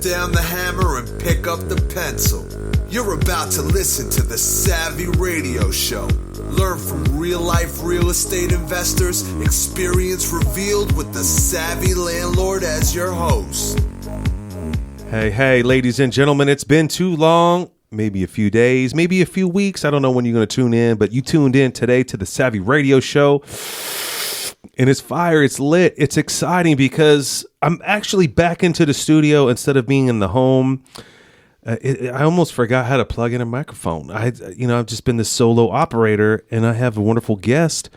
down the hammer and pick up the pencil. You're about to listen to the Savvy Radio Show. Learn from real-life real estate investors, experience revealed with the Savvy Landlord as your host. Hey, ladies and gentlemen, it's been too long. Maybe a few days, maybe a few weeks. I don't know when you're going to tune in, but you tuned in today to the Savvy Radio Show. And it's fire, it's lit, it's exciting because I'm actually back into the studio instead of being in the home. I almost forgot how to plug in a microphone. I've just been the solo operator, and I have a wonderful guest.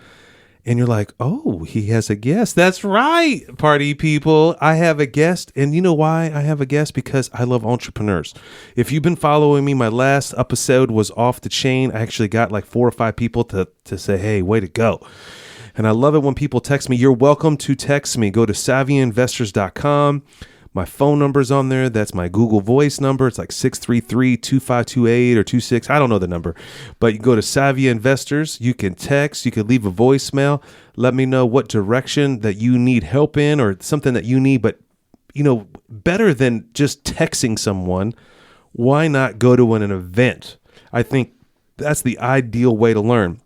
And you're like, oh, he has a guest. That's right, party people. I have a guest. And you know why I have a guest? Because I love entrepreneurs. If you've been following me, my last episode was off the chain. I actually got like 4 or 5 people to say, hey, way to go. And I love it when people text me. You're welcome to text me. Go to savvyinvestors.com. My phone number's on there. That's my Google Voice number. It's like 633-2528 or 26. I don't know the number. But you go to Savvy Investors. You can text. You can leave a voicemail. Let me know what direction that you need help in or something that you need. But, better than just texting someone, why not go to an event? I think that's the ideal way to learn.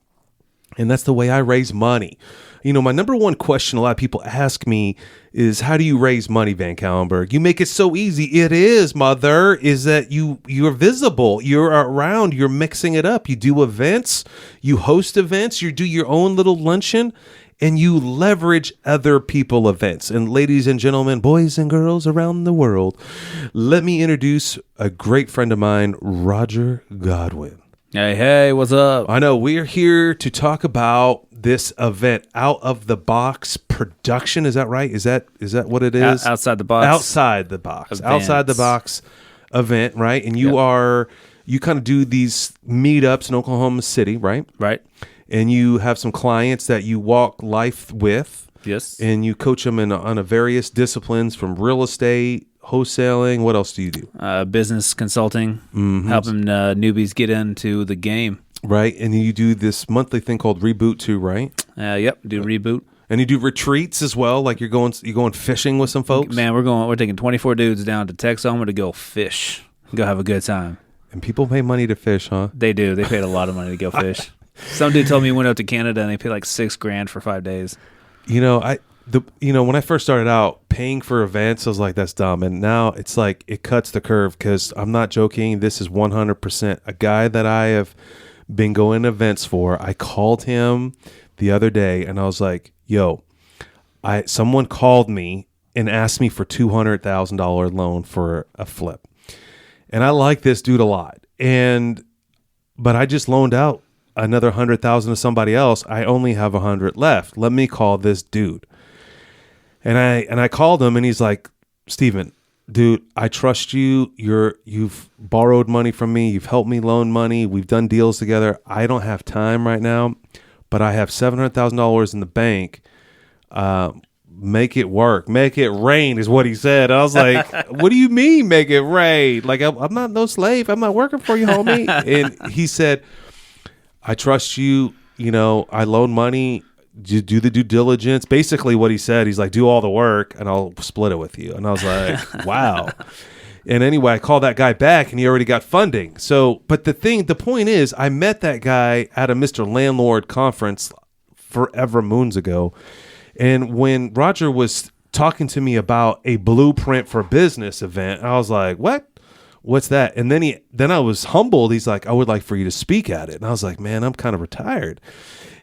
And that's the way I raise money. My number one question a lot of people ask me is, how do you raise money, VanCauwenbergh? You make it so easy. It is, mother, is that you're visible. You're around. You're mixing it up. You do events. You host events. You do your own little luncheon. And you leverage other people events. And ladies and gentlemen, boys and girls around the world, let me introduce a great friend of mine, Roger Godwin. Hey, what's up? I know we're here to talk about this event, Out of the Box Production. Is that right? Is that what it is? Outside the box. Outside the box. Events. Outside the box event, right? And you kind of do these meetups in Oklahoma City, right? Right. And you have some clients that you walk life with. Yes. And you coach them on a various disciplines from real estate, wholesaling. What else do you do? Business consulting, helping newbies get into the game. Right, and you do this monthly thing called Reboot too, right? Yep, do Reboot. And you do retreats as well, like you're going fishing with some folks? Man, we're taking 24 dudes down to Texoma to go fish, go have a good time. And people pay money to fish, huh? They do. They paid a lot of money to go fish. Some dude told me he went out to Canada and they paid like $6,000 for 5 days. When I first started out paying for events, I was like, that's dumb. And now it's like, it cuts the curve because I'm not joking. This is 100% a guy that I have been going to events for. I called him the other day and I was like, yo, someone called me and asked me for $200,000 loan for a flip. And I like this dude a lot. But I just loaned out another $100,000 to somebody else. I only have $100 left. Let me call this dude. And I called him and he's like, Steven, dude, I trust you. You've borrowed money from me. You've helped me loan money. We've done deals together. I don't have time right now, but I have $700,000 in the bank. Make it work. Make it rain is what he said. I was like, what do you mean make it rain? Like, I'm not no slave. I'm not working for you, homie. And he said, I trust you. I loan money. Do the due diligence. Basically what he said, he's like, do all the work and I'll split it with you. And I was like, wow. And anyway, I called that guy back and he already got funding. So, but the point is, I met that guy at a Mr. Landlord conference forever moons ago. And when Roger was talking to me about a blueprint for business event, I was like, what? What's that? And then I was humbled. He's like, I would like for you to speak at it. And I was like, man, I'm kind of retired.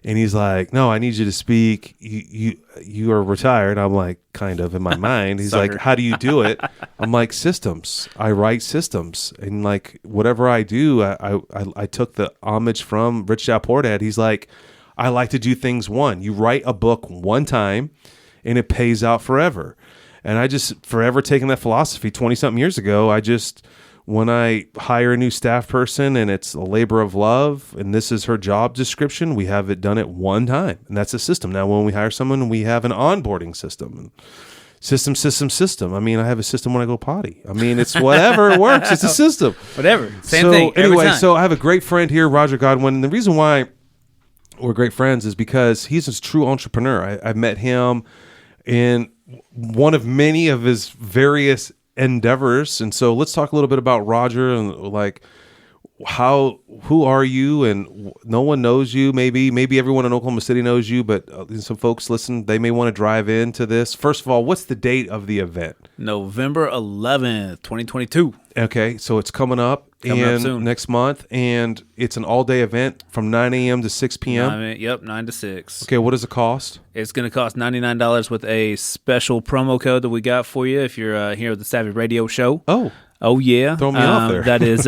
And he's like, no, I need you to speak. You are retired. I'm like, kind of in my mind. He's like, how do you do it? I'm like, systems. I write systems. And like, whatever I do, I took the homage from Rich Dad Poor Dad. He's like, I like to do things one. You write a book one time and it pays out forever. And I just forever taken that philosophy 20-something years ago. When I hire a new staff person and it's a labor of love and this is her job description, we have it done at one time. And that's a system. Now, when we hire someone, we have an onboarding system. System. I mean, I have a system when I go potty. I mean, it's whatever it works. It's a system. Whatever. Same thing. Anyway, so I have a great friend here, Roger Godwin. And the reason why we're great friends is because he's a true entrepreneur. I met him in one of many of his various endeavors. And so let's talk a little bit about Roger and like who are you? And no one knows you. Maybe everyone in Oklahoma City knows you, but some folks listen, they may want to drive into this. First of all, what's the date of the event? November 11th, 2022. Okay, so it's coming up soon. Next month, and it's an all-day event from 9 a.m. to 6 p.m. 9 to 6. Okay, what does it cost? It's going to cost $99 with a special promo code that we got for you if you're here at the Savvy Radio Show. Oh, yeah. Throw me off there. That is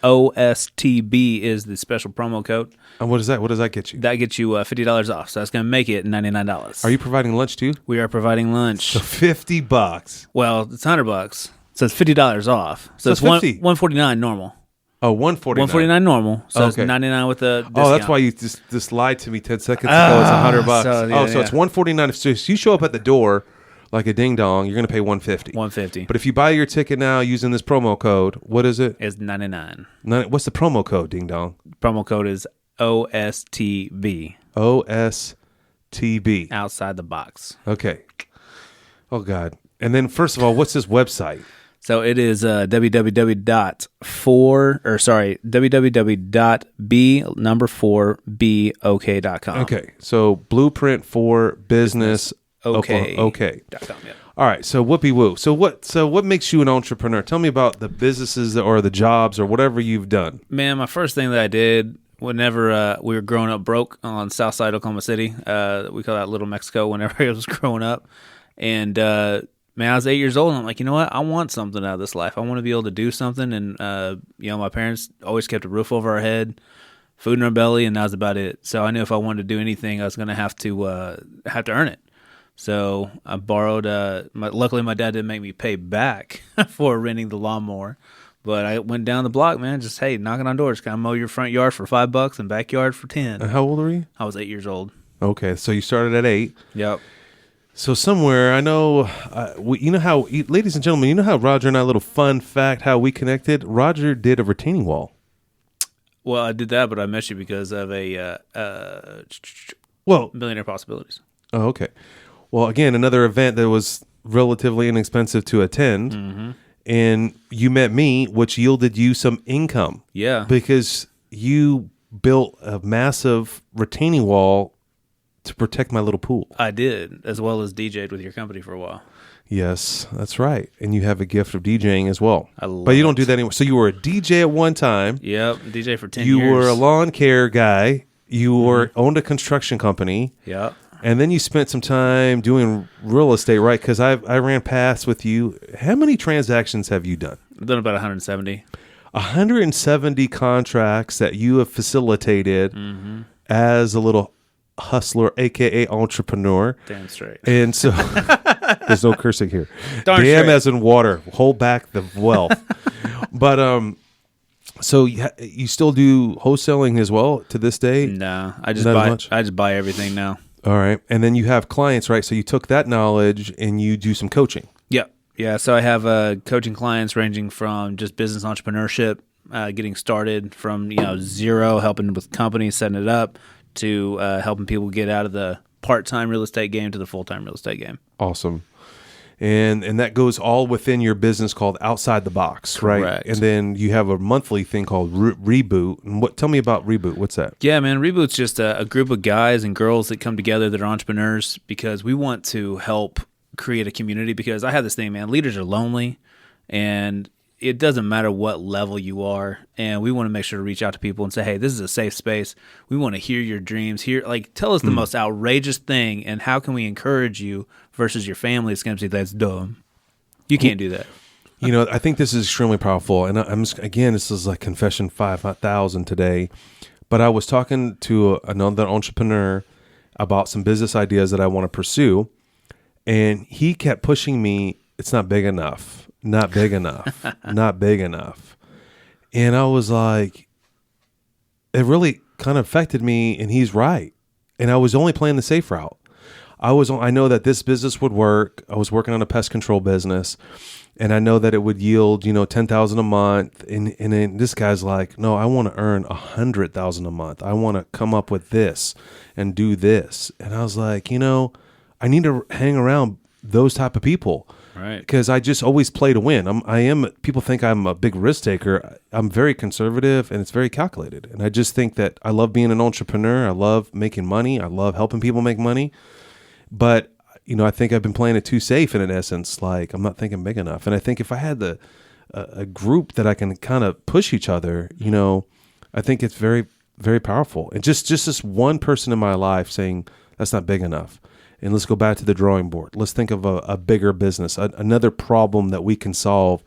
OSTB is the special promo code. And what is that? What does that get you? That gets you $50 off, so that's going to make it $99. Are you providing lunch too? We are providing lunch. So $50. Well, it's $100, so it's $50 off. So it's $149 normal. Oh, $149. $149 normal. So okay. It's $99 with the discount. Oh, that's why you just lied to me 10 seconds ago. It's $100. So it's $149. So if you show up at the door like a ding dong, you're going to pay $150. $150. But if you buy your ticket now using this promo code, what is it? It's $99. What's the promo code, ding dong? Promo code is OSTB. OSTB. Outside the box. Okay. Oh, God. And then, first of all, what's this website? So it is www.b4bok.com. Okay. So Blueprint for Business. Okay. .com, yeah. All right. So whoopee woo. So what makes you an entrepreneur? Tell me about the businesses or the jobs or whatever you've done. Man, my first thing that I did whenever we were growing up broke on South Side Oklahoma City, we call that Little Mexico whenever I was growing up. And man, I was 8 years old, and I'm like, you know what? I want something out of this life. I want to be able to do something. And, my parents always kept a roof over our head, food in our belly, and that was about it. So I knew if I wanted to do anything, I was going to have to earn it. So I borrowed, luckily my dad didn't make me pay back for renting the lawnmower. But I went down the block, man, just, hey, knocking on doors. Can I mow your front yard for $5 and backyard for 10? How old were you? I was 8 years old. Okay, so you started at 8. Yep. So somewhere, I know, ladies and gentlemen, you know how Roger and I, a little fun fact, how we connected? Roger did a retaining wall. Well, I did that, but I met you because of a Millionaire Possibilities. Oh, okay. Well, again, another event that was relatively inexpensive to attend, and you met me, which yielded you some income. Yeah. Because you built a massive retaining wall to protect my little pool. I did, as well as DJ'd with your company for a while. Yes, that's right. And you have a gift of DJing as well. But you don't do that anymore. So you were a DJ at one time. Yep, DJ for 10 years. You were a lawn care guy. You owned a construction company. Yep. And then you spent some time doing real estate, right? Because I ran past with you. How many transactions have you done? I've done about 170. 170 contracts that you have facilitated as a little hustler, a.k.a. entrepreneur. Damn straight. And so there's no cursing here. Darn Damn straight. as in water. Hold back the wealth. But so you still do wholesaling as well to this day? No, I just Not as buy. much? I just buy everything now. All right. And then you have clients, right? So you took that knowledge and you do some coaching. Yep. Yeah. So I have coaching clients ranging from just business entrepreneurship, getting started from zero, helping with companies setting it up, to helping people get out of the part-time real estate game to the full-time real estate game. Awesome. And that goes all within your business called Outside the Box, right? Correct. And then you have a monthly thing called Reboot. And tell me about Reboot. What's that? Yeah, man. Reboot's just a group of guys and girls that come together that are entrepreneurs because we want to help create a community. Because I have this thing, man. Leaders are lonely, and it doesn't matter what level you are, and we want to make sure to reach out to people and say, hey, this is a safe space. We want to hear your dreams. Tell us the most outrageous thing, and how can we encourage you versus your family is going to say, that's dumb. You can't do that. I think this is extremely powerful. And I'm just, again, this is like Confession 5,000 today. But I was talking to another entrepreneur about some business ideas that I want to pursue, and he kept pushing me, it's not big enough. Not big enough. Not big enough. And I was like, it really kind of affected me, and he's right. And I was only playing the safe route. I know that this business would work. I was working on a pest control business, and I know that it would yield, $10,000 a month. And then this guy's like, no, I want to earn $100,000 a month. I want to come up with this and do this. And I was like, I need to hang around those type of people. Right. Because I just always play to win. People think I'm a big risk taker. I'm very conservative, and it's very calculated. And I just think that I love being an entrepreneur. I love making money. I love helping people make money. But, I think I've been playing it too safe in essence. Like, I'm not thinking big enough. And I think if I had a group that I can kind of push each other, I think it's very, very powerful. And just this one person in my life saying, that's not big enough. And let's go back to the drawing board. Let's think of a bigger business, another problem that we can solve.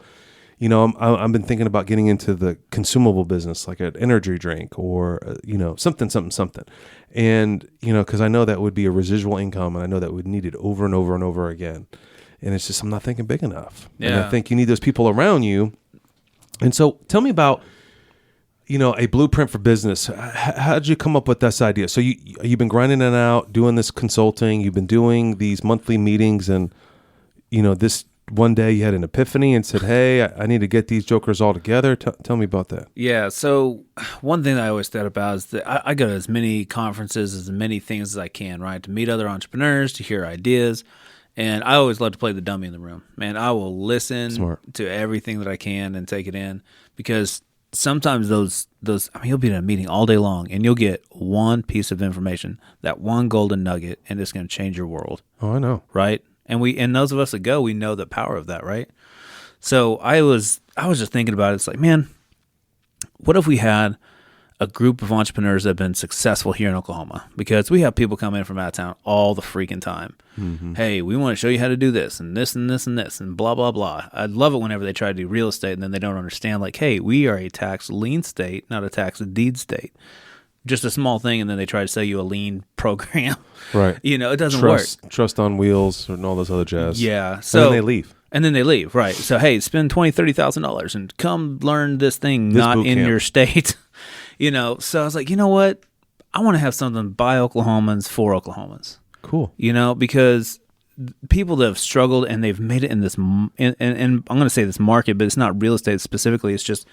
I've been thinking about getting into the consumable business, like an energy drink or, something. And, because I know that would be a residual income, and I know that we'd need it over and over and over again. And it's just, I'm not thinking big enough. Yeah. And I think you need those people around you. And so tell me about, a blueprint for business. How did you come up with this idea? So you've been grinding it out, doing this consulting, you've been doing these monthly meetings, and, this one day you had an epiphany and said, hey, I need to get these jokers all together. Tell me about that. Yeah. So one thing that I always thought about is that I go to as many conferences, as many things as I can, right? To meet other entrepreneurs, to hear ideas. And I always love to play the dummy in the room. Man, I will listen to everything that I can and take it in, because sometimes you'll be in a meeting all day long and you'll get one piece of information, that one golden nugget, and it's going to change your world. Oh, I know. Right? And those of us that go, we know the power of that, right? So I was just thinking about it. It's like, man, what if we had a group of entrepreneurs that have been successful here in Oklahoma? Because we have people come in from out of town all the freaking time. Mm-hmm. Hey, we want to show you how to do this and this and this and this and blah, blah, blah. I love it whenever they try to do real estate and then they don't understand, like, hey, we are a tax lien state, not a tax deed state. Just a small thing, and then they try to sell you a lien program. Right. It doesn't work. Trust on wheels and all this other jazz. Yeah. So, and then they leave. And then they leave, right. So, hey, spend $20,000, $30,000 and come learn this thing not in your state. So I was like, you know what? I want to have something by Oklahomans for Oklahomans. Cool. Because people that have struggled and they've made it in this, and I'm going to say this market, but it's not real estate specifically. It's just,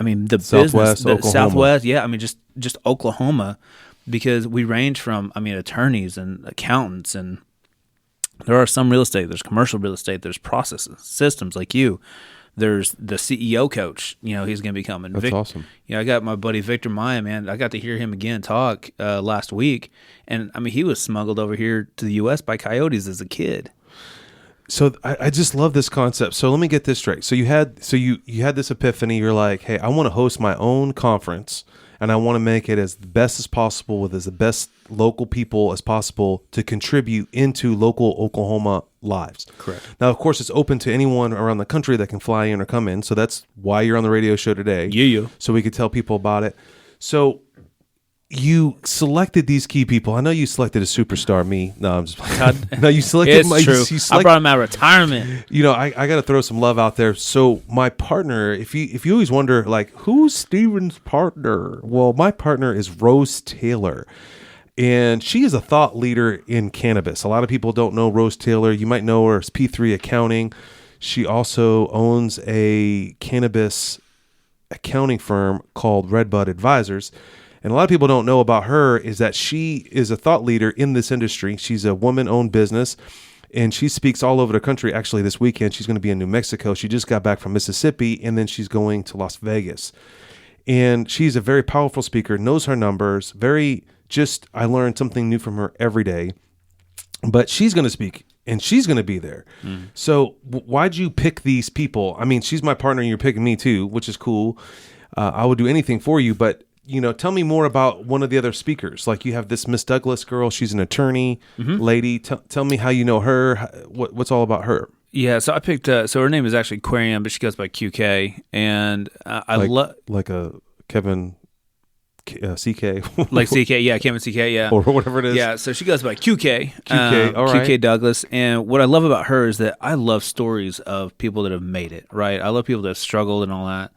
the Southwest, business, Oklahoma. Southwest, yeah. Just Oklahoma, because we range from, attorneys and accountants, and there are some real estate. There's commercial real estate. There's processes, systems like you. There's the CEO coach. He's going to be coming. That's awesome. I got my buddy Victor Maya, man. I got to hear him again talk last week, and he was smuggled over here to the U.S. by coyotes as a kid. So I just love this concept. So let me get this straight. So you had this epiphany. You're like, hey, I want to host my own conference, and I want to make it as the best as possible with as the best local people as possible to contribute into local Oklahoma lives. Correct. Now, of course, it's open to anyone around the country that can fly in or come in. So that's why you're on the radio show today. Yeah. So we could tell people about it. So you selected these key people. I know you selected a superstar, me. No, I'm just playing. No, you selected it's true. I brought him out of retirement. I got to throw some love out there. So my partner, if you always wonder, like, who's Steven's partner? Well, my partner is Rose Taylor. And she is a thought leader in cannabis. A lot of people don't know Rose Taylor. You might know her as P3 Accounting. She also owns a cannabis accounting firm called Redbud Advisors. And a lot of people don't know about her is that she is a thought leader in this industry. She's a woman-owned business, and she speaks all over the country. Actually, this weekend, she's going to be in New Mexico. She just got back from Mississippi, and then she's going to Las Vegas. And she's a very powerful speaker, knows her numbers, I learned something new from her every day. But she's going to speak, and she's going to be there. So why'd you pick these people? She's my partner, and you're picking me too, which is cool. I would do anything for you, but tell me more about one of the other speakers. Like, you have this Miss Douglas girl. She's an attorney lady. Tell me how you know her. What's all about her? Yeah, so I picked. So her name is actually Quarian, but she goes by QK. And I love like a Kevin CK, like CK. Yeah, Kevin CK. Yeah, or whatever it is. Yeah, so she goes by QK. All right. QK Douglas. And what I love about her is that I love stories of people that have made it. Right, I love people that have struggled and all that.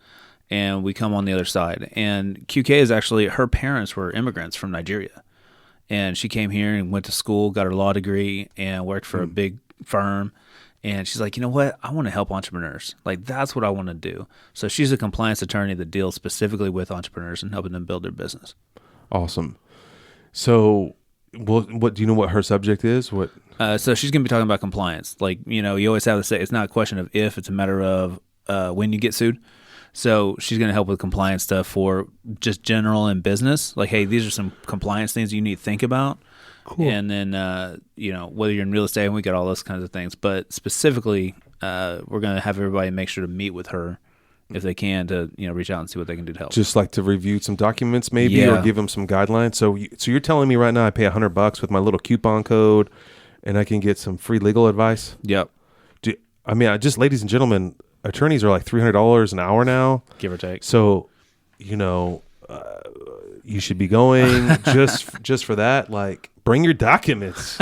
And we come on the other side. And QK is actually, her parents were immigrants from Nigeria. And she came here and went to school, got her law degree, and worked for a big firm. And she's like, you know what? I want to help entrepreneurs. Like, that's what I want to do. So she's a compliance attorney that deals specifically with entrepreneurs and helping them build their business. Awesome. So Well, what do you know? What her subject is? What? So she's going to be talking about compliance. Like, you always have to say it's not a question of if, it's a matter of when you get sued. So she's going to help with compliance stuff for just general and business. Like, hey, these are some compliance things you need to think about. Cool. And then, whether you're in real estate, and we got all those kinds of things. But specifically, we're going to have everybody make sure to meet with her if they can to, reach out and see what they can do to help. Just like to review some documents maybe or give them some guidelines. So you're telling me right now I pay $100 with my little coupon code and I can get some free legal advice? Yep. Just ladies and gentlemen, attorneys are like $300 an hour now. Give or take. So, you should be going just for that. Like, bring your documents.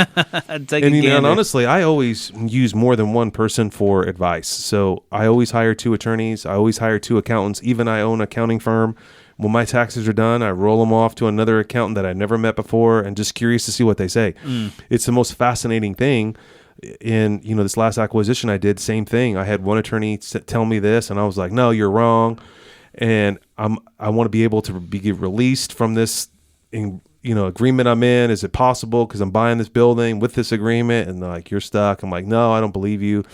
And honestly, I always use more than one person for advice. So I always hire 2 attorneys. I always hire 2 accountants. Even I own an accounting firm. When my taxes are done, I roll them off to another accountant that I never met before and just curious to see what they say. It's the most fascinating thing. In this last acquisition I did, same thing. I had one attorney tell me this, and I was like, "No, you're wrong." And I want to be able to be released from this, agreement I'm in. Is it possible? Because I'm buying this building with this agreement, and they're like, "You're stuck." I'm like, "No, I don't believe you."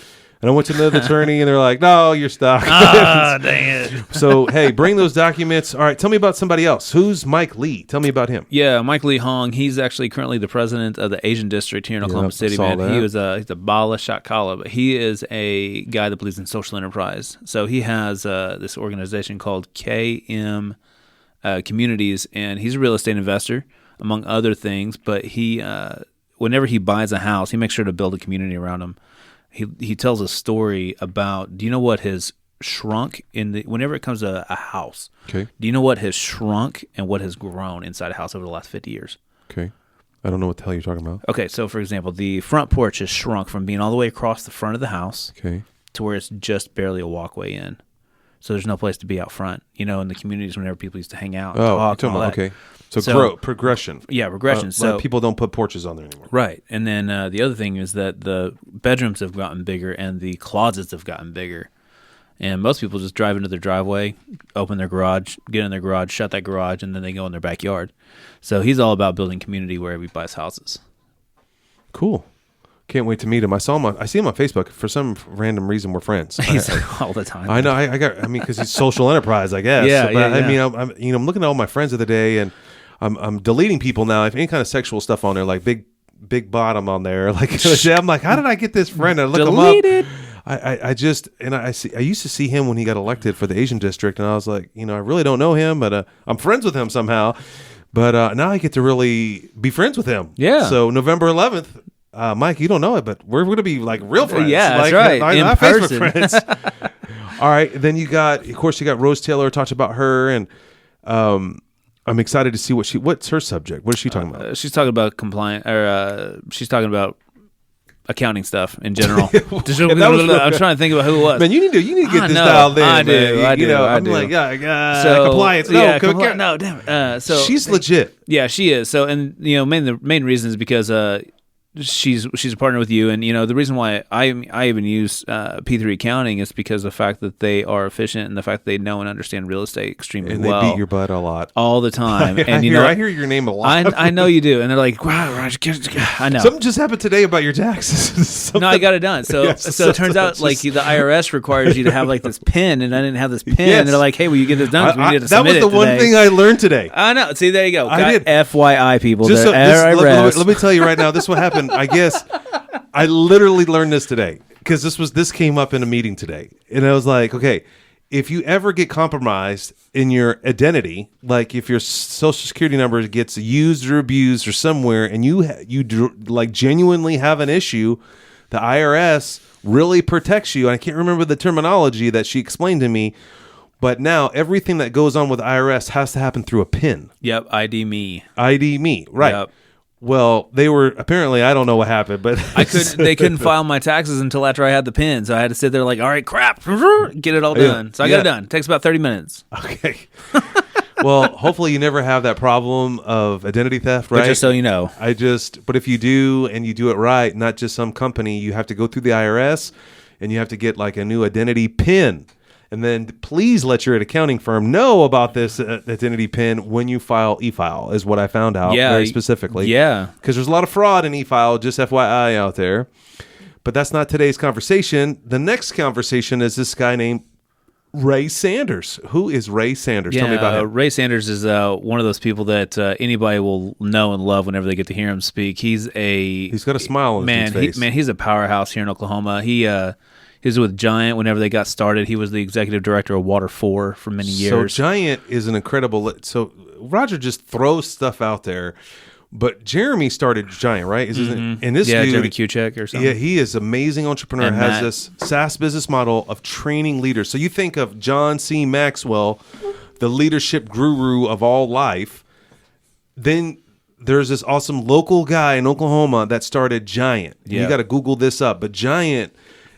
And I went to another attorney, and they're like, "No, you're stuck." Ah, dang it. So, hey, bring those documents. All right, tell me about somebody else. Who's Mike Lee? Tell me about him. Yeah, Mike Lee Hong. He's actually currently the president of the Asian district here in Oklahoma City. Man, that. he's a Bala Shatkala, but he is a guy that believes in social enterprise. So he has this organization called KM Communities, and he's a real estate investor, among other things. But he, whenever he buys a house, he makes sure to build a community around him. He tells a story about, do you know what has shrunk whenever it comes to a house? Okay. Do you know what has shrunk and what has grown inside a house over the last 50 years? Okay. I don't know what the hell you're talking about. Okay, so for example, the front porch has shrunk from being all the way across the front of the house to where it's just barely a walkway in. So there's no place to be out front. In the communities whenever people used to hang out and talk. And all that. Okay. So progression. Yeah, regression. So people don't put porches on there anymore. Right. And then the other thing is that the bedrooms have gotten bigger and the closets have gotten bigger. And most people just drive into their driveway, open their garage, get in their garage, shut that garage, and then they go in their backyard. So he's all about building community wherever he buys houses. Cool. Can't wait to meet him. I see him on Facebook. For some random reason, we're friends. He's all the time. I know. Because he's social enterprise, I guess. Yeah, but yeah. I'm looking at all my friends of the day, and I'm deleting people now. If any kind of sexual stuff on there, like big bottom on there, like I'm like, how did I get this friend? I look Deleted. him up. I used to see him when he got elected for the Asian district, and I was like, I really don't know him, but I'm friends with him somehow. But now I get to really be friends with him. Yeah. So November 11th. Mike, you don't know it, but we're going to be like real friends. Yeah, that's right. Not person. Facebook friends. All right. Then you got Rose Taylor. Talked about her, and I'm excited to see what's her subject. What is she talking about? She's talking about compliance, or she's talking about accounting stuff in general. I'm trying to think about who it was. Man, you need to get this dialed in. I do. I'm like, compliance. No, damn it. So she's legit. Yeah, she is. So, and the main reason is because she's a partner with you, and the reason why I even use P3 Accounting is because of the fact that they are efficient and the fact that they know and understand real estate extremely well. And they beat your butt a lot all the time. I hear your name a lot. I know you do, and they're like, wow, Roger, I know. Something just happened today about your taxes. No, I got it done. So so it turns out like the IRS requires you to have like this PIN, and I didn't have this PIN. Yes. And they're like, hey, will you get this done? We need to submit that was the one thing I learned today. I know. See, there you go. I did. FYI, people. Let me tell you right now. This is what happened. I guess I literally learned this today because this came up in a meeting today, and I was like, okay, if you ever get compromised in your identity, like if your social security number gets used or abused or somewhere, and you like genuinely have an issue, the IRS really protects you. And I can't remember the terminology that she explained to me, but now everything that goes on with the IRS has to happen through a PIN. Yep, ID me, right? Yep. Well, they were apparently, I don't know what happened, but they couldn't file my taxes until after I had the PIN. So I had to sit there like, all right, crap, get it all done. So I got it done. It takes about 30 minutes. Okay. Well, hopefully you never have that problem of identity theft, right? But just so you know. But if you do and you do it right, not just some company, you have to go through the IRS and you have to get like a new identity PIN. And then please let your accounting firm know about this identity PIN when you file e-file, is what I found out very specifically. Yeah. Because there's a lot of fraud in e-file, just FYI out there. But that's not today's conversation. The next conversation is this guy named Ray Sanders. Who is Ray Sanders? Tell me about him. Ray Sanders is one of those people that anybody will know and love whenever they get to hear him speak. He's got a smile on his face. He's a powerhouse here in Oklahoma. He was with Giant whenever they got started. He was the executive director of Water 4 for many years. So Giant is an incredible. So Roger just throws stuff out there, but Jeremy started Giant, right? And this dude, Jeremy Kuchek or something. Yeah, he is amazing entrepreneur. And has Matt. this SaaS business model of training leaders. So you think of John C. Maxwell, the leadership guru of all life. Then there's this awesome local guy in Oklahoma that started Giant. Yeah. You got to Google this up, but Giant.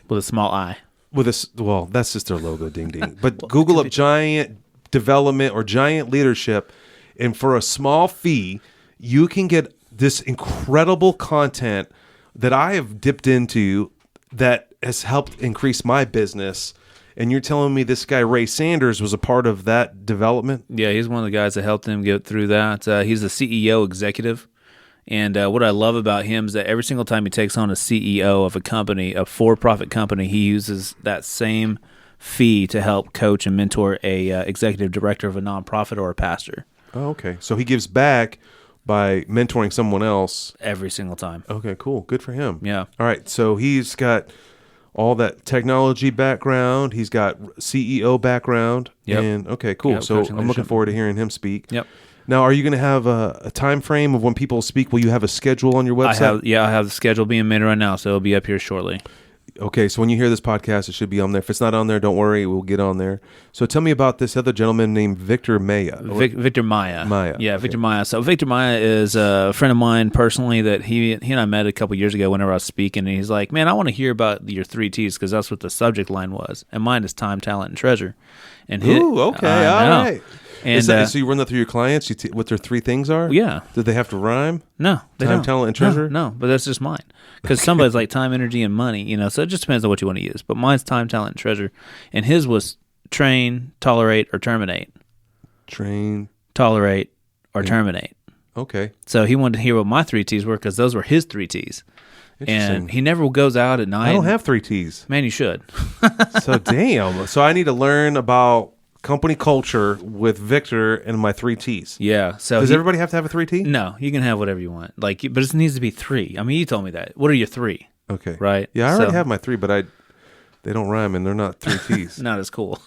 With a small I. That's just their logo, ding ding. But Google up Giant Development or Giant Leadership, and for a small fee, you can get this incredible content that I have dipped into that has helped increase my business. And you're telling me this guy Ray Sanders was a part of that development? Yeah, he's one of the guys that helped him get through that. He's the CEO executive. And what I love about him is that every single time he takes on a CEO of a company, a for-profit company, he uses that same fee to help coach and mentor a executive director of a nonprofit or a pastor. Oh, okay. So he gives back by mentoring someone else. Every single time. Okay, cool. Good for him. Yeah. All right. So he's got all that technology background. He's got CEO background. Yep. And okay, cool. Yep, So coaching I'm looking leadership. forward to hearing him speak. Yep. Now, are you going to have a time frame of when people speak? Will you have a schedule on your website? I have the schedule being made right now, so it'll be up here shortly. Okay, so when you hear this podcast, it should be on there. If it's not on there, don't worry, we'll get on there. So tell me about this other gentleman named Victor Maya. Victor Maya. Yeah, okay. Victor Maya. So Victor Maya is a friend of mine personally that he and I met a couple years ago whenever I was speaking, and he's like, man, I want to hear about your 3 T's because that's what the subject line was. And mine is time, talent, and treasure. And Ooh, okay, all right. And so you run that through your clients, what their 3 things are? Yeah. Did they have to rhyme? No, they Time, don't. talent, and treasure? No, but that's just mine. Because somebody's like time, energy, and money, so it just depends on what you want to use. But mine's time, talent, and treasure. And his was train, tolerate, or terminate. Train. Tolerate, or terminate. Okay. So he wanted to hear what my 3 T's were because those were his 3 T's. And he never goes out at night. I don't have 3 T's. Man, you should. So damn. So I need to learn about company culture with Victor and my 3 T's. Yeah. So Does everybody have to have a 3 T? No, you can have whatever you want. But it needs to be 3. I mean, you told me that. What are your 3? Okay. Right. Yeah, I already have my 3, but they don't rhyme and they're not 3 T's. Not as cool.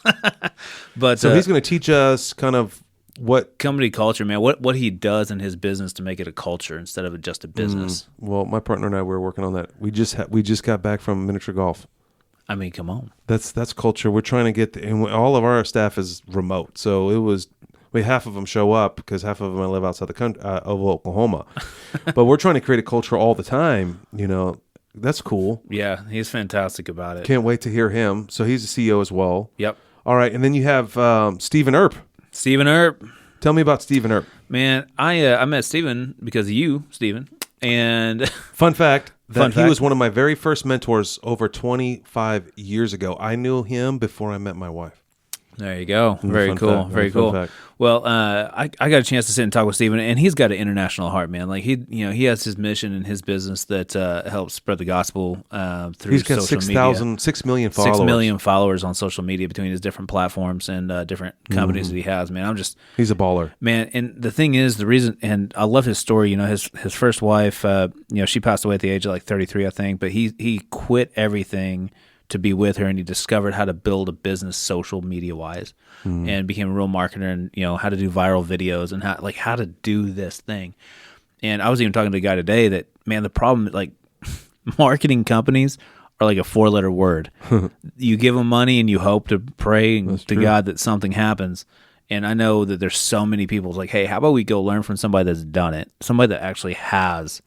But so he's going to teach us kind of what company culture, man. What he does in his business to make it a culture instead of just a business. Well, my partner and I were working on that. We just got back from miniature golf. I mean, come on. That's culture. We're trying to get, and all of our staff is remote. So it was, half of them show up because half of them live outside the country of Oklahoma. But we're trying to create a culture all the time. That's cool. Yeah, he's fantastic about it. Can't wait to hear him. So he's the CEO as well. Yep. All right, and then you have Stephen Earp. Stephen Earp. Tell me about Stephen Earp. Man, I met Stephen because of you, Stephen. And fun fact. He was one of my very first mentors over 25 years ago. I knew him before I met my wife. There you go. Very cool. Fact. Very cool. Well, I got a chance to sit and talk with Stephen, and he's got an international heart, man. Like he has his mission in his business that helps spread the gospel through he's got social media. 6 million followers. 6 million followers on social media between his different platforms and different companies that he has, man. He's a baller. Man, and the thing is, the reason, and I love his story, his first wife, she passed away at the age of like 33, I think, but he quit everything to be with her, and he discovered how to build a business social media wise and became a real marketer, and how to do viral videos and how to do this thing. And I was even talking to a guy today that, man, the problem, like marketing companies are like a 4-letter word. You give them money and you hope to pray to God that something happens. And I know that there's so many people like, hey, how about we go learn from somebody that's done it, somebody that actually has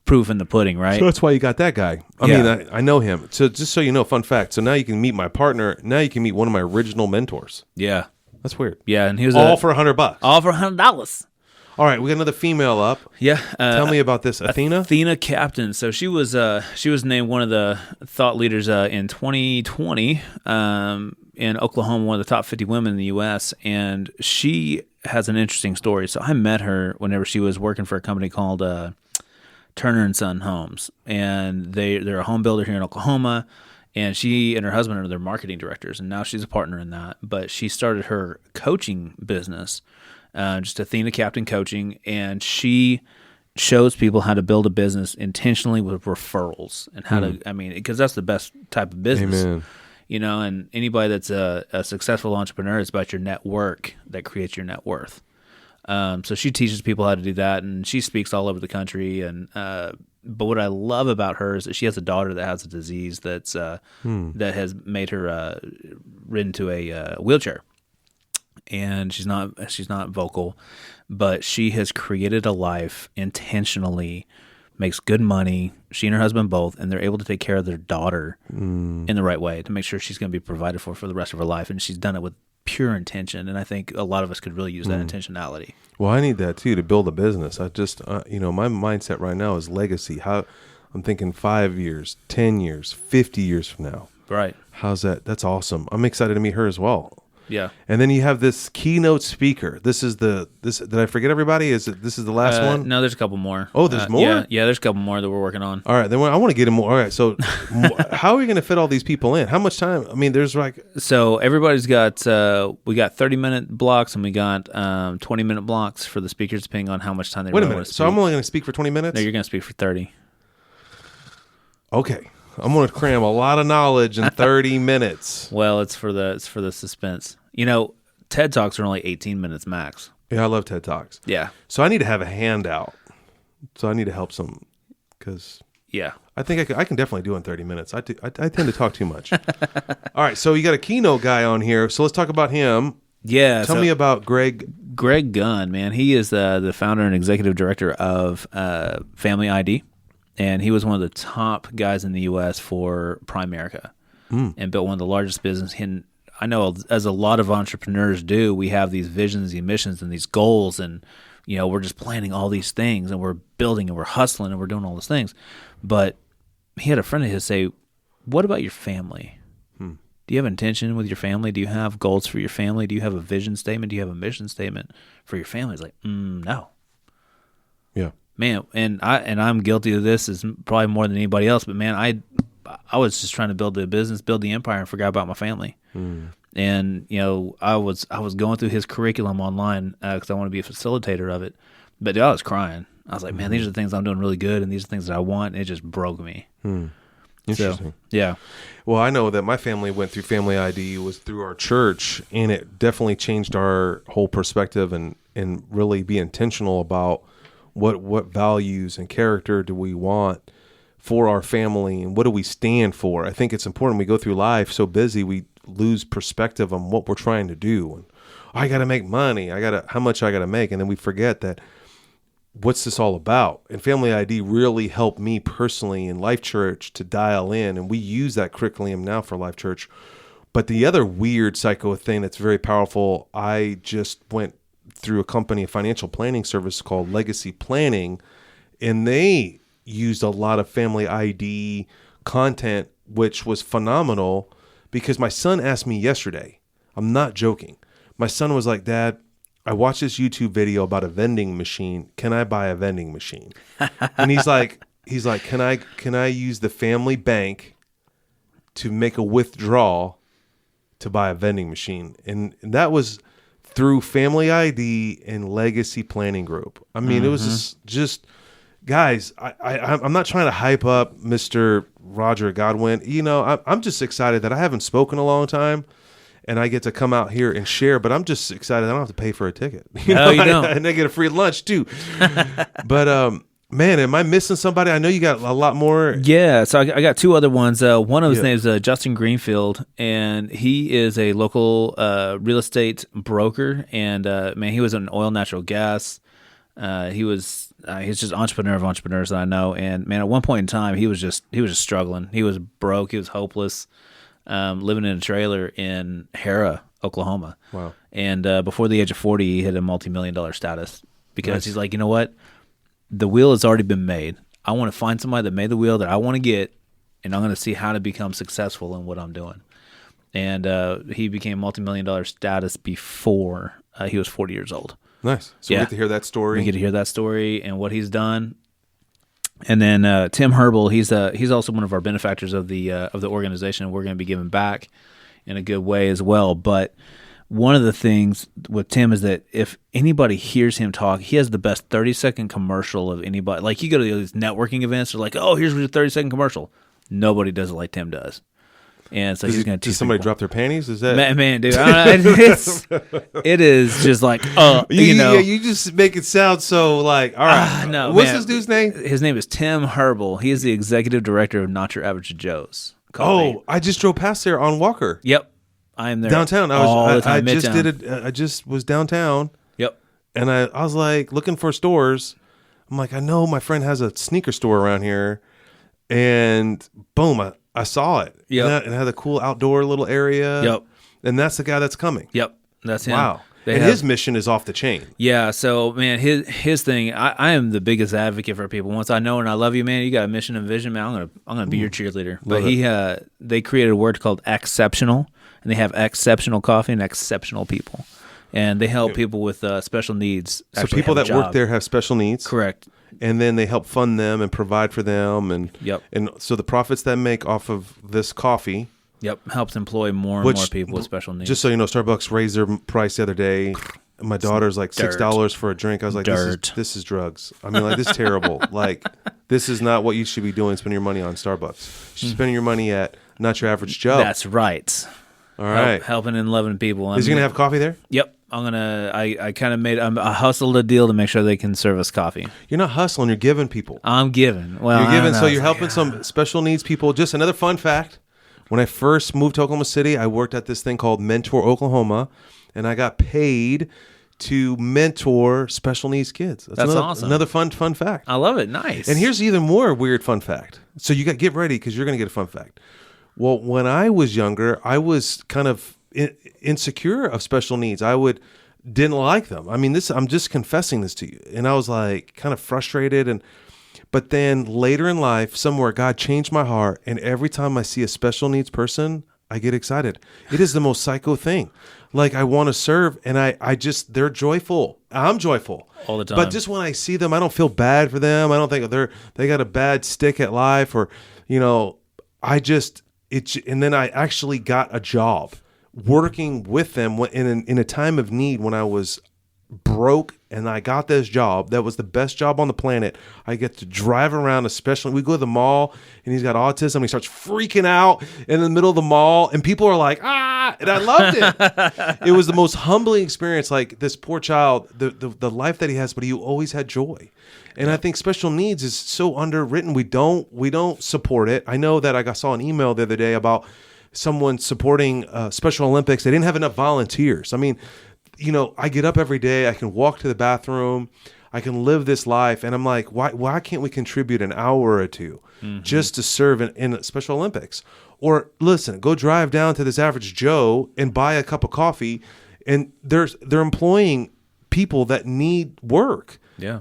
proof in the pudding, right? So that's why you got that guy. I mean, I know him. So just so you know, fun fact. So now you can meet my partner. Now you can meet one of my original mentors. Yeah. That's weird. Yeah, and he was all for $100. All for $100. All right, we got another female up. Yeah. Tell me about this, Athena. Athena Captain. So she was named one of the thought leaders in 2020 in Oklahoma, one of the top 50 women in the U.S., and she has an interesting story. So I met her whenever she was working for a company called Turner & Son Homes, and they're a home builder here in Oklahoma, and she and her husband are their marketing directors, and now she's a partner in that. But she started her coaching business, just Athena Captain Coaching, and she shows people how to build a business intentionally with referrals and how to, I mean, because that's the best type of business. Amen. You know, and anybody that's a successful entrepreneur, it's about your network that creates your net worth. So she teaches people how to do that, and she speaks all over the country. And but what I love about her is that she has a daughter that has a disease that's that has made her ridden to a wheelchair, and she's not vocal, but she has created a life intentionally, makes good money. She and her husband both, and they're able to take care of their daughter in the right way to make sure she's going to be provided for the rest of her life. And she's done it with pure intention, and I think a lot of us could really use that intentionality. Well, I need that too to build a business. I just, you know, my mindset right now is legacy. How I'm thinking 5 years, 10 years, 50 years from now. Right. How's that? That's awesome. I'm excited to meet her as well. Yeah. And then you have this keynote speaker. This did I forget everybody? This is the last one? No, there's a couple more. Oh, there's more? Yeah, there's a couple more that we're working on. All right, then I want to get in more. All right, so how are we going to fit all these people in? How much time? I mean, there's like... So everybody's got, we got 30-minute blocks and we got 20-minute blocks for the speakers, depending on how much time they Wait a really minute. want to speak. So I'm only going to speak for 20 minutes? No, you're going to speak for 30. Okay. I'm going to cram a lot of knowledge in 30 minutes. Well, it's for the suspense. You know, TED Talks are only 18 minutes max. Yeah, I love TED Talks. Yeah. So I need to have a handout. So I need to help some, because Yeah. I think I can definitely do it in 30 minutes. I tend to talk too much. All right, so you got a keynote guy on here. So let's talk about him. Yeah. Tell me about Greg Gunn, man. He is the founder and executive director of Family ID, and he was one of the top guys in the U.S. for Primerica and built one of the largest business. I know, as a lot of entrepreneurs do, we have these visions, these missions, and these goals, and you know, we're just planning all these things, and we're building, and we're hustling, and we're doing all these things. But he had a friend of his say, "What about your family? Do you have intention with your family? Do you have goals for your family? Do you have a vision statement? Do you have a mission statement for your family?" He's like, "No." Yeah. Man, and I'm guilty of this, is probably more than anybody else. But man, I was just trying to build the business, build the empire, and forgot about my family. And you know, I was going through his curriculum online because I want to be a facilitator of it. But dude, I was crying. I was like, man, these are the things I'm doing really good, and these are the things that I want. And it just broke me. Interesting. So, yeah. Well, I know that my family went through Family ID, was through our church, and it definitely changed our whole perspective and really be intentional about what values and character do we want for our family, and what do we stand for. I think it's important. We go through life so busy, we lose perspective on what we're trying to do. And I got to make money. How much I got to make. And then we forget that, what's this all about? And Family ID really helped me personally in Life Church to dial in. And we use that curriculum now for Life Church. But the other weird psycho thing that's very powerful, I just went through a financial planning service called Legacy Planning, and they used a lot of Family ID content, which was phenomenal, because my son asked me yesterday, I'm not joking. My son was like, "Dad, I watched this YouTube video about a vending machine. Can I buy a vending machine?" And he's like, can I use the family bank to make a withdrawal to buy a vending machine? And that was through Family ID and Legacy Planning Group. I mean, it was just guys, I'm not trying to hype up Mr. Roger Godwin. You know, I'm just excited that I haven't spoken a long time, and I get to come out here and share. But I'm just excited I don't have to pay for a ticket. You don't. And I get a free lunch too. But man, am I missing somebody? I know you got a lot more. Yeah, so I got two other ones. One of his names is Justin Greenfield, and he is a local real estate broker. And man, he was in oil, natural gas. He's just entrepreneur of entrepreneurs that I know. And man, at one point in time, he was just struggling. He was broke. He was hopeless, living in a trailer in Hera, Oklahoma. Wow. And before the age of 40, he hit a multi-million-dollar status because he's like, you know what? The wheel has already been made. I want to find somebody that made the wheel that I want to get, and I'm going to see how to become successful in what I'm doing. and he became multi-million-dollar status before he was 40 years old. Nice. So we get to hear that story. We get to hear that story and what he's done. And then Tim Herbal, he's also one of our benefactors of the organization. We're going to be giving back in a good way as well. But one of the things with Tim is that if anybody hears him talk, he has the best 30-second commercial of anybody. Like, you go to these networking events, they're like, oh, here's your 30-second commercial. Nobody does it like Tim does. And so he's going to teach somebody people. Drop their panties? Is that man, dude? It is just like you just make it sound so like, all right. No, what's man. this dude's name? His name is Tim Herbal. He is the executive director of Not Your Average Joe's Coffee. Oh, I just drove past there on Walker. Yep, I am there downtown. I just did it. I just was downtown. Yep, and I was like looking for stores. I'm like, I know my friend has a sneaker store around here, and boom, I saw it. Yep. And it had a cool outdoor little area. Yep. And that's the guy that's coming. Yep. That's him. Wow. His mission is off the chain. Yeah. So, man, his thing, I am the biggest advocate for people. Once I know and I love you, man, you got a mission and vision, man, I'm gonna be your cheerleader. But they created a word called exceptional, and they have exceptional coffee and exceptional people. And they help people with special needs. So people that work there have special needs. Correct. And then they help fund them and provide for them, and so the profits that make off of this coffee, helps employ more and more people with special needs. Just so you know, Starbucks raised their price the other day. My daughter's like $6 for a drink. I was like, this is drugs. I mean, like, this is terrible. Like, this is not what you should be doing. Spending your money on Starbucks. You should be spending your money at Not Your Average Joe. That's right. All right, helping and loving people. Is he gonna have coffee there? Yep. I kind of I hustled a deal to make sure they can serve us coffee. You're not hustling, you're giving people. I'm giving. Well, you're giving, so you're helping some special needs people. Just another fun fact. When I first moved to Oklahoma City, I worked at this thing called Mentor Oklahoma, and I got paid to mentor special needs kids. That's awesome. Another fun fact. I love it. Nice. And here's even more weird fun fact. So you got get ready because you're going to get a fun fact. Well, when I was younger, I was kind of insecure of special needs. Didn't like them. I mean, I'm just confessing this to you. And I was like kind of frustrated. But then later in life, somewhere God changed my heart. And every time I see a special needs person, I get excited. It is the most psycho thing. Like, I want to serve, and they're joyful. I'm joyful all the time. But just when I see them, I don't feel bad for them. I don't think they got a bad stick at life, or, and then I actually got a job working with them in a time of need when I was broke, and I got this job that was the best job on the planet. I get to drive around, especially we go to the mall, and he's got autism. He starts freaking out in the middle of the mall, and people are like, and I loved it. It was the most humbling experience. Like, this poor child, the life that he has, but he always had joy. And I think special needs is so underwritten. We don't support it. I know that I saw an email the other day about someone supporting Special Olympics. They didn't have enough volunteers. I mean, I get up every day. I can walk to the bathroom. I can live this life. And I'm like, why can't we contribute an hour or two just to serve in Special Olympics? Or listen, go drive down to this Average Joe and buy a cup of coffee. And they're employing people that need work. Yeah.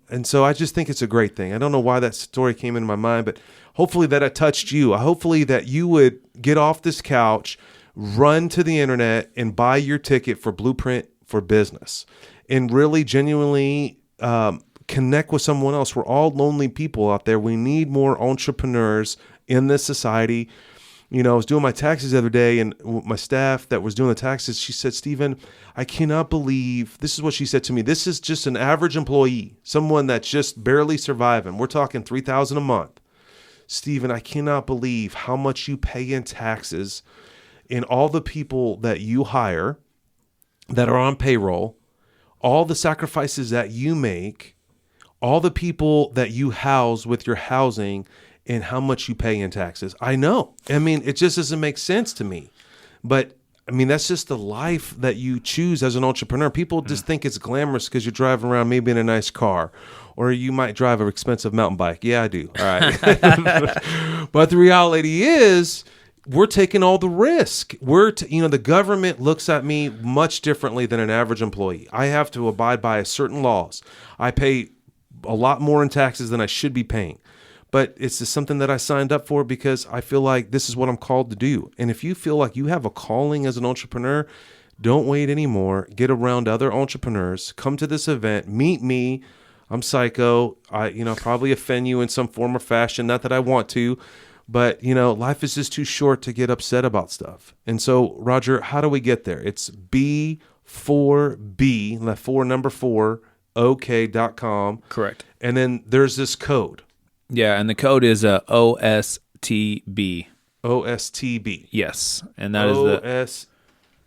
And so I just think it's a great thing. I don't know why that story came into my mind, but hopefully that it touched you. Hopefully that you would get off this couch, run to the internet, and buy your ticket for Blueprint for Business, and really genuinely connect with someone else. We're all lonely people out there. We need more entrepreneurs in this society. I was doing my taxes the other day, and my staff that was doing the taxes, she said, Stephen, I cannot believe, this is what she said to me, this is just an average employee, someone that's just barely surviving. We're talking $3,000 a month. Stephen, I cannot believe how much you pay in taxes, and all the people that you hire that are on payroll, all the sacrifices that you make, all the people that you house with your housing, and how much you pay in taxes. I know. I mean, it just doesn't make sense to me. But, I mean, that's just the life that you choose as an entrepreneur. People just think it's glamorous because you're driving around maybe in a nice car, or you might drive an expensive mountain bike. Yeah, I do. All right. But the reality is, we're taking all the risk. The government looks at me much differently than an average employee. I have to abide by certain laws. I pay a lot more in taxes than I should be paying. but it's just something that I signed up for because I feel like this is what I'm called to do. And if you feel like you have a calling as an entrepreneur, don't wait anymore. Get around other entrepreneurs. Come to this event. Meet me. I'm psycho. I probably offend you in some form or fashion. Not that I want to, but life is just too short to get upset about stuff. And so, Roger, how do we get there? It's B4B, number 4, OK.com. Correct. And then there's this code. Yeah, and the code is OSTB. OSTB. Yes, and that is the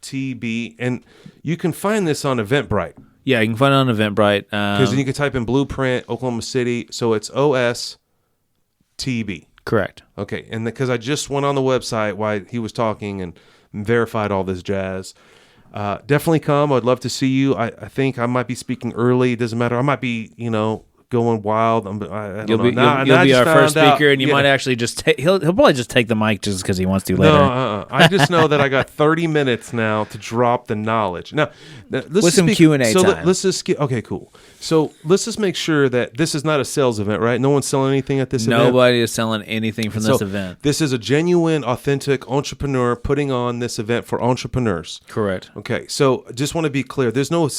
OSTB. And you can find this on Eventbrite. Yeah, you can find it on Eventbrite. Because then you can type in Blueprint, Oklahoma City. So it's OSTB. Correct. Okay, and because I just went on the website while he was talking and verified all this jazz. Definitely come. I'd love to see you. I think I might be speaking early. It doesn't matter. I might be, going wild. You'll be our first speaker, and you might actually just he'll probably just take the mic just because he wants to later. No, I just know that I got 30 minutes now to drop the knowledge. Now let's with some Q&A time. Let's just okay, cool. So let's just make sure that this is not a sales event, right? No one's selling anything at this event. Nobody is selling anything from this event. This is a genuine, authentic entrepreneur putting on this event for entrepreneurs. Correct. Okay, so just want to be clear. There's no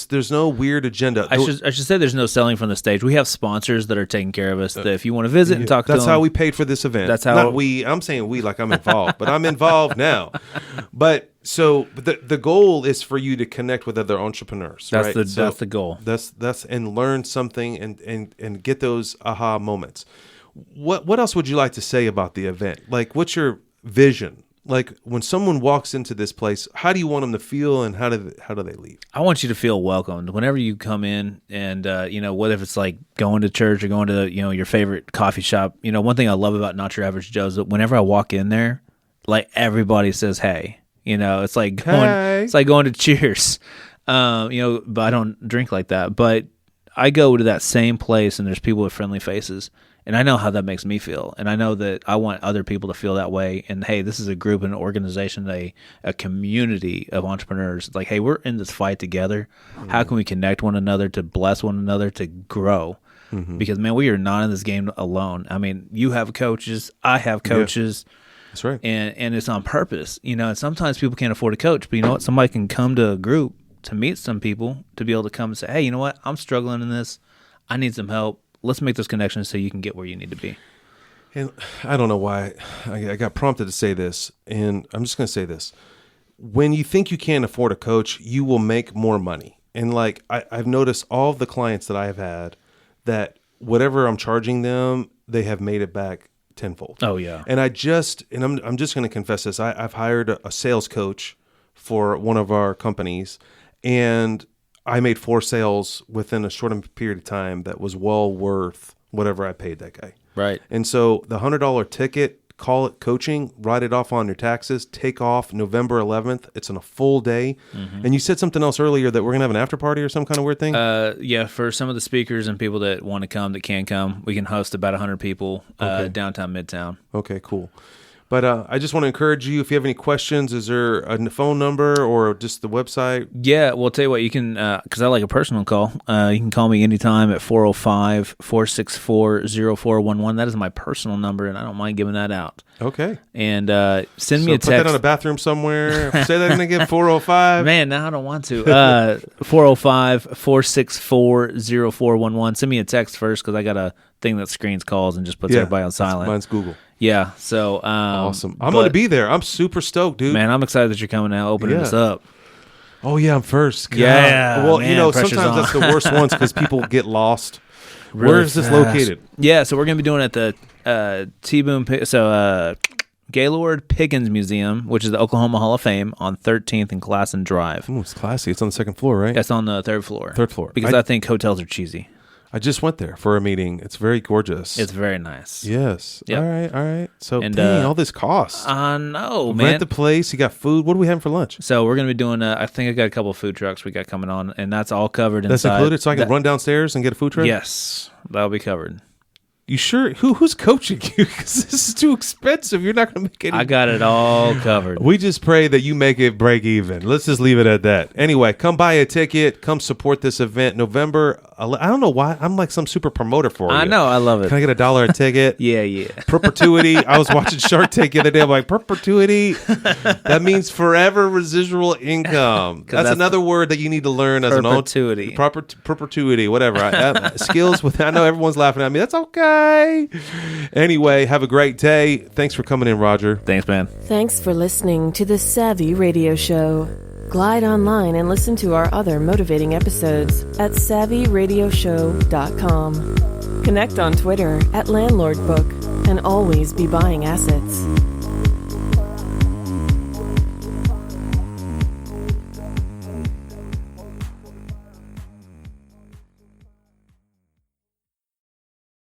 weird agenda. I should say there's no selling from the stage. We have sponsors that are taking care of us. That if you want to visit and talk to them, that's how we paid for this event. That's how not we. I'm saying we like I'm involved, but I'm involved now. But the goal is for you to connect with other entrepreneurs. That's right? That's the goal. That's and learn something and get those aha moments. What else would you like to say about the event? Like, what's your vision? Like, when someone walks into this place, how do you want them to feel, and how do they leave? I want you to feel welcomed whenever you come in, and whether it's like going to church or going to your favorite coffee shop. One thing I love about Not Your Average Joe is that whenever I walk in there, like everybody says, "Hey." It's like going to Cheers. But I don't drink like that. But I go to that same place, and there's people with friendly faces, and I know how that makes me feel, and I know that I want other people to feel that way. And hey, this is a group, an organization, a community of entrepreneurs. It's like, hey, we're in this fight together. Mm-hmm. How can we connect one another to bless one another to grow? Mm-hmm. Because man, we are not in this game alone. I mean, you have coaches, I have coaches. Yeah. That's right. And it's on purpose, and sometimes people can't afford a coach, but you know what? Somebody can come to a group to meet some people to be able to come and say, hey, you know what? I'm struggling in this. I need some help. Let's make those connections so you can get where you need to be. And I don't know why I got prompted to say this, and I'm just going to say this. When you think you can't afford a coach, you will make more money. And like I've noticed all of the clients that I have had that whatever I'm charging them, they have made it back tenfold. Oh yeah. And I'm just going to confess this. I've hired a sales coach for one of our companies, and I made 4 sales within a short period of time that was well worth whatever I paid that guy. Right. And so the $100 ticket, call it coaching, write it off on your taxes, take off November 11th. It's on a full day. Mm-hmm. And you said something else earlier that we're going to have an after party or some kind of weird thing? Yeah, for some of the speakers and people that want to come, that can come, we can host about 100 people downtown, Midtown. Okay, cool. But I just want to encourage you, if you have any questions, is there a phone number or just the website? Yeah, well, I'll tell you what, you can, because I like a personal call, you can call me anytime at 405-464-0411. That is my personal number, and I don't mind giving that out. Okay. And send me a text. Put that on a bathroom somewhere. Say that again, 405. Man, now I don't want to. 405-464-0411. Send me a text first, because I got a thing that screens calls and just puts everybody on silent. Mine's Google. Yeah, so awesome. I'm going to be there. I'm super stoked, dude. Man, I'm excited that you're coming out, opening this up. Oh yeah, I'm first. God. Yeah. Well, man, sometimes that's the worst ones because people get lost. Really Where is this located? Yeah, so we're going to be doing it at the T-Boone. Gaylord Pickens Museum, which is the Oklahoma Hall of Fame, on 13th and Classen Drive. Ooh, it's classy. It's on the second floor, right? It's on the third floor. Third floor. Because I think hotels are cheesy. I just went there for a meeting. It's very gorgeous. It's very nice. Yes. Yep. All right. So, dang, all this costs. I know, man. Rent the place. You got food. What are we having for lunch? So we're going to be doing, I think I got a couple of food trucks we got coming on, and that's all covered inside. That's included, so I can run downstairs and get a food truck? Yes. That'll be covered. You sure? Who's coaching you? Because this is too expensive. You're not going to make any. I got it all covered. We just pray that you make it break even. Let's just leave it at that. Anyway, come buy a ticket. Come support this event. November I don't know why. I'm like some super promoter for you. I know. I love it. Can I get $1 a ticket? Yeah. Perpetuity. I was watching Shark Tank the other day. I'm like, perpetuity? That means forever residual income. That's another word that you need to learn as an old... Perpetuity, whatever. Skills with... I know everyone's laughing at me. That's okay. Anyway, have a great day. Thanks for coming in, Roger. Thanks, man. Thanks for listening to The Savvy Radio Show. Glide online and listen to our other motivating episodes at savvyradioshow.com. Connect on Twitter at LandlordBook and always be buying assets.